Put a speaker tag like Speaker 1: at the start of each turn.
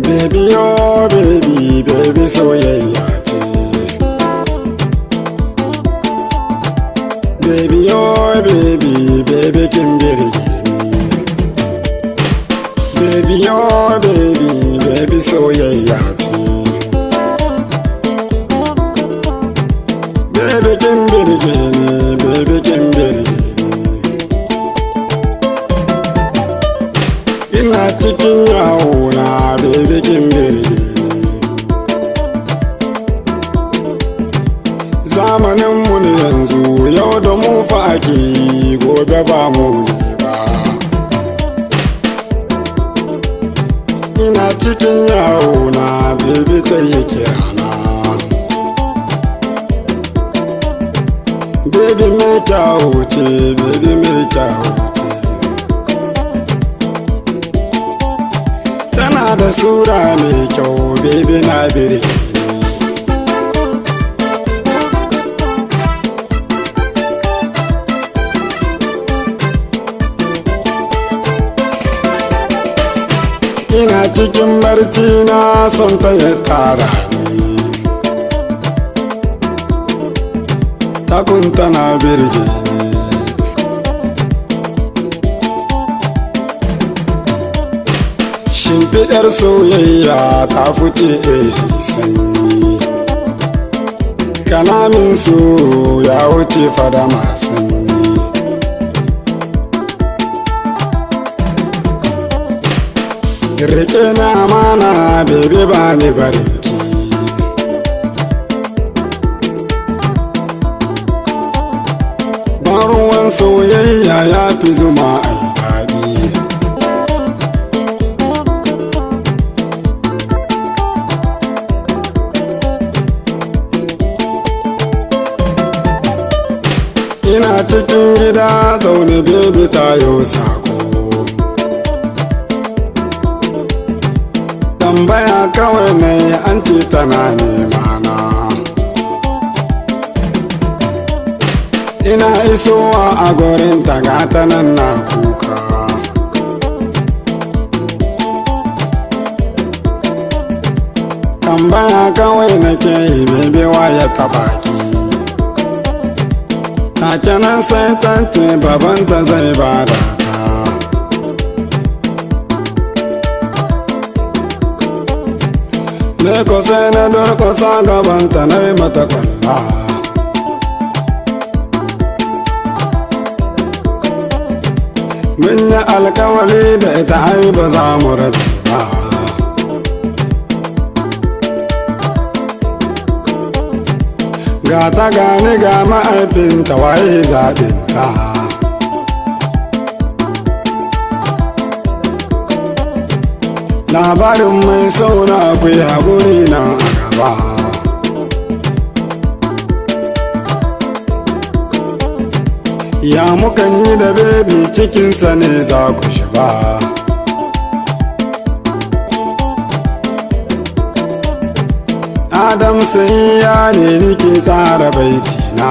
Speaker 1: Baby oh baby, baby soyayya ce. Baby oh baby, baby kin birge ni. Baby oh baby, baby soyayya ce. Baby kin birge ni, baby kin birge ni. Ina cikin yawo na baby kin birge ni. Zamanin mu ne yanzu, yau da mu fa ake yi, gobe ba mu ne ba. Ina cikin yawo na baby ta yi kirana. Baby mai kyawu ce, baby mai kyawu ce. Tana da sura mai kyau, baby na birge ni. Ina cikin barci na son ta ya tara ni. Takun tana birge ni. Shimfiɗar soyayya ta fice AC sanyi. Kanamin so ya wuce fadama sanyi. Rike na amana baby ba ni barinki. Ban ruwan soyayya ya fi zuma ai daɗi. Ina cikin gida zaune baby tayo sako. Tambaya kawai na yi an ce tana nema na. Ina isowa a gurin ta gata nan na kuka. Tambaya kawai na ke yi baby ya taba ki. Take nan sai ta ce babanta zai bada. Ne ko sai na durkusa gabanta na yi mata kwalla. Mun yi alkawari da ita ai ba za mu rabu ba. Ga ta gani ga ma'aifinta waye zaɓinta. Labarin mai sauna akwai haƙuri na a gaba. Ya mukan yi da bebi cikinsa ne za ku shiga. Adam sai ya ne nike tsara baitina.